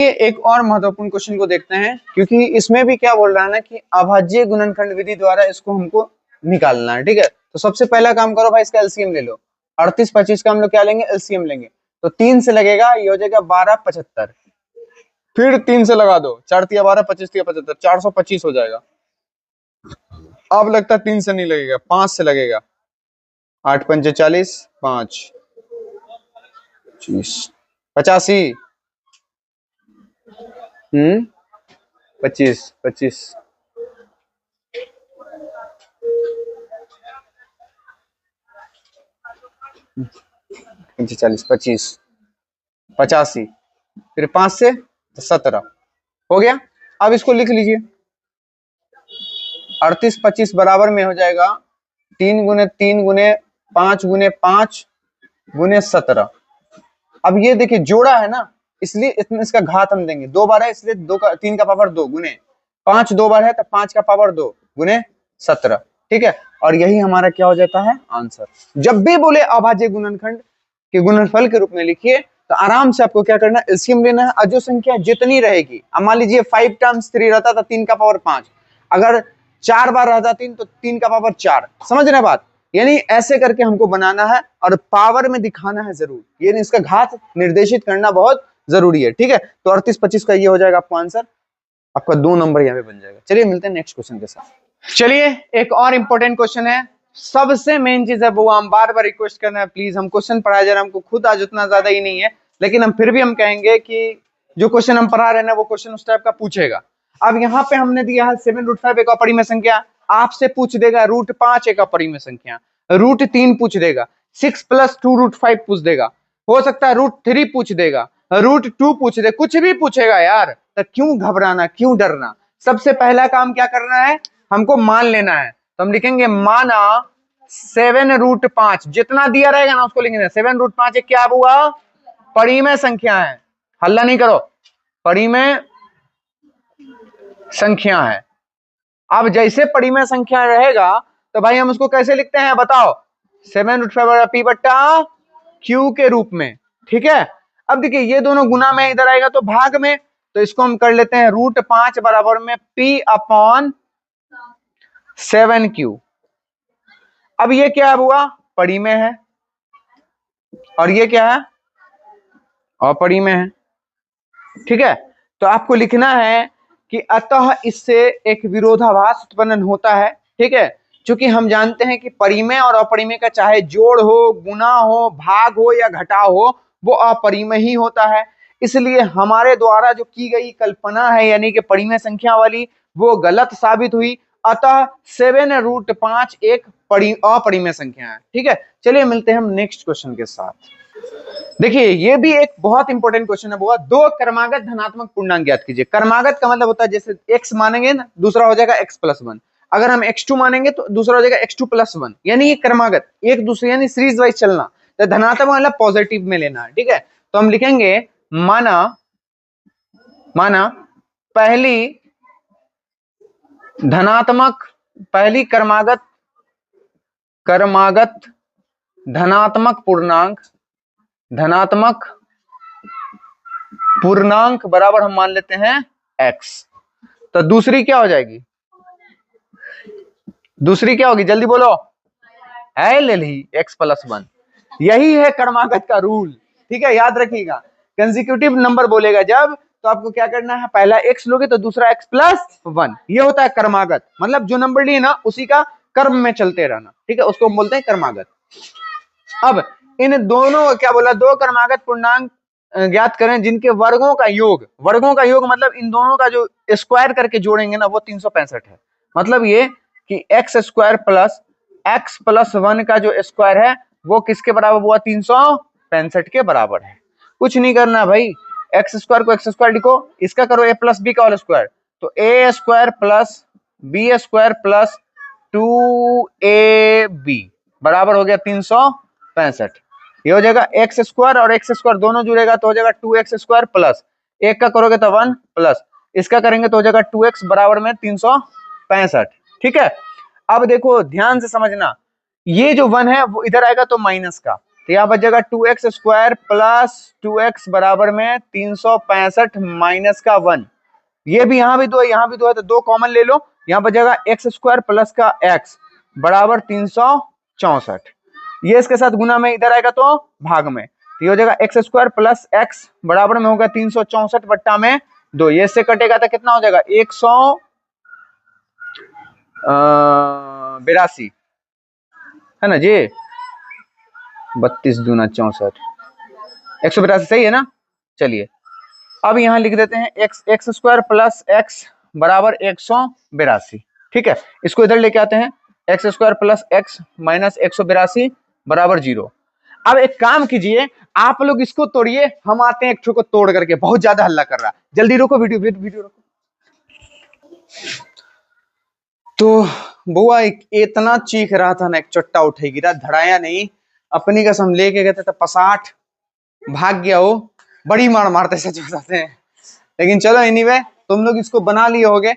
ये एक और महत्वपूर्ण क्वेश्चन को देखते हैं, क्योंकि इसमें भी क्या बोल रहा है ना कि अभाज्य गुणनखंड विधि द्वारा इसको हमको निकालना है। ठीक है, तो सबसे पहला काम करो भाई, इसका एलसीएम ले लो। 38 25 का हम लोग क्या लेंगे, एलसीएम लेंगे। तो 3 से लगेगा, ये हो जाएगा 12 75, फिर 3 से लगा दो, 4 तिया 12 25 तिया 75, 425 हो जाएगा। अब लगता है 3 से नहीं लगेगा, 5 से लगेगा। 8 पंचे 40, 5 85, 25 25 40 25 85, फिर 5 से 17 हो गया। अब इसको लिख लीजिए, 38 25 बराबर में हो जाएगा 3 गुने 3 गुने 5 गुने 5 गुने 17। अब ये देखिए जोड़ा है ना, इसलिए इसका घात हम देंगे, 2 बार है इसलिए 3 का पावर 2 गुने 5, 2 बार है तो 5 का पावर 2 गुने 17। ठीक है, और यही हमारा क्या हो जाता है, आंसर। जब भी बोले अभाज्य गुणनखंड के गुणनफल के रूप में लिखिए तो आराम से आपको क्या करना है, एलसीएम लेना है। और जो संख्या जितनी रहेगी, अब मान लीजिए 5 टाइम्स 3 रहता था 3 का पावर 5, अगर 4 बार रहता 3 तो 3 का पावर 4। समझ रहे बात, यानी ऐसे करके हमको बनाना है और पावर में दिखाना है जरूर, यानी इसका घात निर्देशित करना बहुत जरूरी है। ठीक है, तो 38 25 का ये हो जाएगा आपको आंसर, आपका 2 नंबर यहाँ पे बन जाएगा। चलिए मिलते हैं नेक्स्ट क्वेश्चन के साथ। चलिए एक और इंपॉर्टेंट क्वेश्चन है, सबसे मेन चीज है वो, हम बार बार रिक्वेस्ट करना है प्लीज, हम क्वेश्चन पढ़ाए जा रहे हैं, हमको खुद आज उतना ज्यादा ही नहीं है, लेकिन हम फिर भी हम कहेंगे कि जो क्वेश्चन हम पढ़ा रहे हैं वो क्वेश्चन उस टाइप का पूछेगा। अब यहाँ पे हमने दिया है 7√5 एक अपरिमेय संख्या, आपसे पूछ देगा √5 एक अपरिमेय संख्या, √3 पूछ देगा, 6 + 2√5 पूछ देगा, हो सकता है √3 पूछ देगा, √2 पूछ दे, कुछ भी पूछेगा यार, तो क्यों घबराना, क्यों डरना। सबसे पहला काम क्या करना है, हमको मान लेना है। तो हम लिखेंगे माना 7√5, जितना दिया रहेगा ना उसको लिखेंगे 7√5 एक क्या हुआ, परिमेय संख्या है, हल्ला नहीं करो, परिमेय संख्या है। अब जैसे परिमेय संख्या रहेगा तो भाई हम उसको कैसे लिखते हैं बताओ, 7√5 P बट्टा Q के रूप में। ठीक है, अब देखिए ये दोनों गुना में इधर आएगा तो भाग में, तो इसको हम कर लेते हैं √5 बराबर में P/7Q। अब ये क्या हुआ, परिमेय है, और ये क्या है, अपरिमेय है। ठीक है, तो आपको लिखना है कि अतः इससे एक विरोधाभास उत्पन्न होता है। ठीक है, क्योंकि हम जानते हैं कि परिमेय और अपरिमेय का चाहे जोड़ हो, गुना हो, भाग हो या घटाव हो, वो अपरिमेय ही होता है। इसलिए हमारे द्वारा जो की गई कल्पना है यानी कि परिमेय संख्या वाली, वो गलत साबित हुई। अतः 7√5 एक अपरिमेय संख्या है। ठीक है, चलिए मिलते हैं हम नेक्स्ट क्वेश्चन के साथ। देखिए ये भी एक बहुत इंपॉर्टेंट क्वेश्चन है, वो दो क्रमागत धनात्मक पूर्णांक ज्ञात कीजिए। क्रमागत का मतलब होता है जैसे x मानेंगे ना, दूसरा हो जाएगा x+1, अगर हम x2 मानेंगे तो दूसरा हो जाएगा x2+1, यानी ये क्रमागत एक दूसरे यानी सीरीज वाइज चलना। तो धनात्मक मतलब पॉजिटिव में लेना है। ठीक है, तो हम लिखेंगे माना पहली क्रमागत धनात्मक पूर्णांक बराबर हम मान लेते हैं x। तो दूसरी क्या हो जाएगी, दूसरी क्या होगी, जल्दी बोलो, x+1। यही है क्रमागत का रूल। ठीक है, याद रखिएगा, कंसेक्यूटिव नंबर बोलेगा जब, तो आपको क्या करना है, पहला x लोगे तो दूसरा x+1, ये होता है क्रमागत, मतलब जो नंबर लिए ना उसी का क्रम में चलते रहना। ठीक है, उसको हम बोलते हैं क्रमागत। अब इन दोनों क्या बोला, दो क्रमागत पूर्णांक ज्ञात करें जिनके वर्गों का योग मतलब इन दोनों का जो स्क्वायर करके जोड़ेंगे ना वो 365 है। मतलब ये कि x² + x+1 का जो स्क्वायर है वो किसके बराबर हुआ, 365 के बराबर है। कुछ नहीं करना भाई, x² को x² लिखो, इसका करो a + b का होल स्क्वायर, तो a² + b² + 2ab बराबर हो गया 365। ये हो जाएगा x² और x² दोनों जुड़ेगा तो हो जाएगा 2x² प्लस, एक का करोगे तो 1 प्लस इसका करेंगे तो हो जाएगा 2x बराबर में 365। ठीक है, अब देखो ध्यान से समझना, ये जो 1 है वो इधर आएगा तो माइनस का, तो यहाँ बच जाएगा 2x² प्लस 2x बराबर में 365 माइनस का 1। ये भी यहाँ भी 2 है, यहाँ भी 2 है, तो 2 कॉमन ले लो। यहाँ बच जाएगा x² प्लस का x बराबर 364। ये इसके साथ गुना में इधर आएगा तो भाग में, तो ये हो जाएगा x² प्लस x बराबर में होगा 364 बट्टा में 2। ये इससे कटेगा तो कितना हो जाएगा 182 है ना जी। 32 दूना 64, 182 सही है ना। चलिए अब यहाँ लिख देते हैं x² प्लस x बराबर 182। ठीक है, इसको इधर लेके आते हैं, x² प्लस x माइनस 182 बराबर 0। अब एक काम कीजिए, आप लोग इसको तोड़िए, हम आते हैं एक को तोड़ करके, बहुत ज्यादा हल्ला कर रहा है। जल्दी रुको, वीडियो रुको। तो बुआ इतना चीख रहा था ना, एक चट्टा उठे गिरा, धड़ाया नहीं, अपनी कसम लेके गए थे तो 65 भाग गया। वो बड़ी मार मारते सच बताते हैं। लेकिन चलो एनीवे, तुम लोग इसको बना लिए होगे,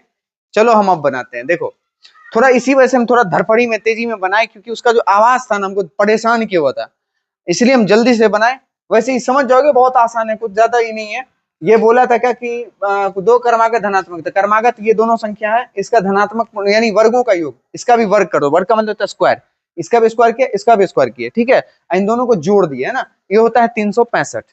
चलो हम अब बनाते हैं। देखो थोड़ा इसी वजह से हम थोड़ा धड़पड़ी में तेजी में बनाए, क्योंकि उसका जो आवाज था ना हमको परेशान किया हुआ था, इसलिए हम जल्दी से बनाए। वैसे ही समझ जाओगे, बहुत आसान है, कुछ ज्यादा ही नहीं है। ये बोला था क्या कि 2 क्रमागत धनात्मक, क्रमागत ये दोनों संख्या है, इसका धनात्मक यानी वर्गों का योग, इसका भी वर्ग करो, वर्ग का मतलब होता है स्क्वायर, इसका भी स्क्वायर किया, इसका भी स्क्वायर किया। ठीक है, इन दोनों को जोड़ दिया है ना, ये होता है 365।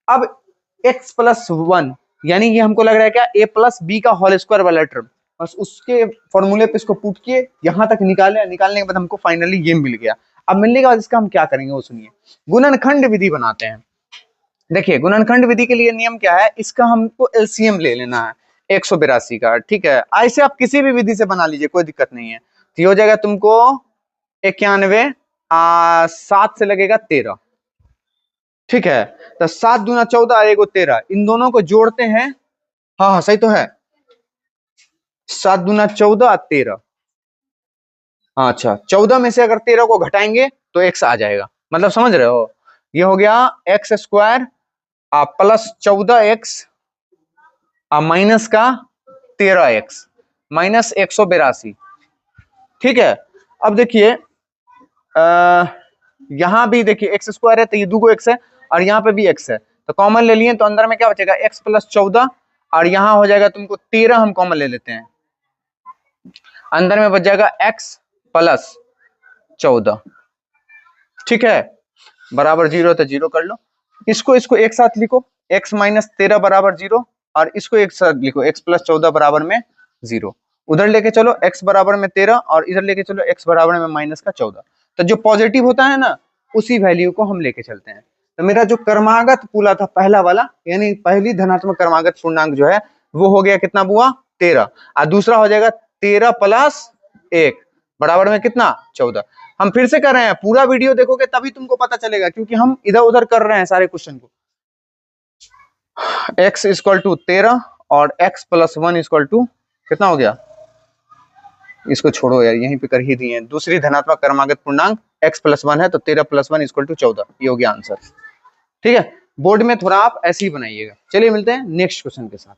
अब x प्लस 1 यानी ये हमको लग रहा है क्या a प्लस बी का होल स्क्वायर वाला टर्म, बस उसके फॉर्मूले पे इसको पुट किए, यहां तक निकाले, निकालने के बाद हमको फाइनली ये मिल गया। अब मिलने के बाद इसका हम क्या करेंगे वो सुनिए, गुणनखंड विधि बनाते हैं। देखिए गुणनखंड विधि के लिए नियम क्या है, इसका हमको एलसीएम ले लेना है 182 का। ठीक है, ऐसे आप किसी भी विधि से बना लीजिए, कोई दिक्कत नहीं है। तो ये हो जाएगा तुमको 91, 7 से लगेगा 13। ठीक है, तो 7 दूना 14 और 1 13, इन दोनों को जोड़ते हैं। हाँ सही तो है, 7 दूना 14 और 13। अच्छा, 14 में से अगर 13 को घटाएंगे तो x आ जाएगा, मतलब समझ रहे हो। ये हो गया x² प्लस 14x माइनस का 13x माइनस 182। ठीक है, अब देखिए यहां भी देखिए x² है, तो ये 2 x है, और यहाँ पे भी x है, तो कॉमन ले लिए, तो अंदर में क्या बचेगा x प्लस 14, और यहाँ हो जाएगा तुमको 13, हम कॉमन ले लेते हैं, अंदर में बच जाएगा x प्लस 14। ठीक है, बराबर 0, तो 0 कर लो। इसको एक साथ लिखो, x माइनस 13 बराबर 0, और इसको एक साथ लिखो x प्लस 14 बराबर में 0। उधर लेके चलो x बराबर में 13, और इधर लेके चलो x बराबर में माइनस का 14। तो जो पॉजिटिव होता है ना, उसी वैल्यू को हम लेके चलते हैं। तो मेरा जो क्रमागत पूला था पहला वाला, यानी पहली धनात्मक क्रमागत पूर्णांक जो है वो हो गया कितना बुआ 13, और दूसरा हो जाएगा 13 प्लस 1 बराबर में कितना 14। हम फिर से कर रहे हैं, पूरा वीडियो देखोगे तभी तुमको पता चलेगा, क्योंकि हम इधर उधर कर रहे हैं सारे क्वेश्चन को। x इक्वल टू 13 और x प्लस 1 इक्वल टू कितना हो गया, इसको छोड़ो यार, यहीं पे कर ही दिए। दूसरी धनात्मक क्रमागत पूर्णांक x प्लस 1 है, तो 13 प्लस 1 इक्वल टू 14, ये हो गया आंसर। ठीक है, बोर्ड में थोड़ा आप ऐसे ही बनाइएगा। चलिए मिलते हैं नेक्स्ट क्वेश्चन के साथ।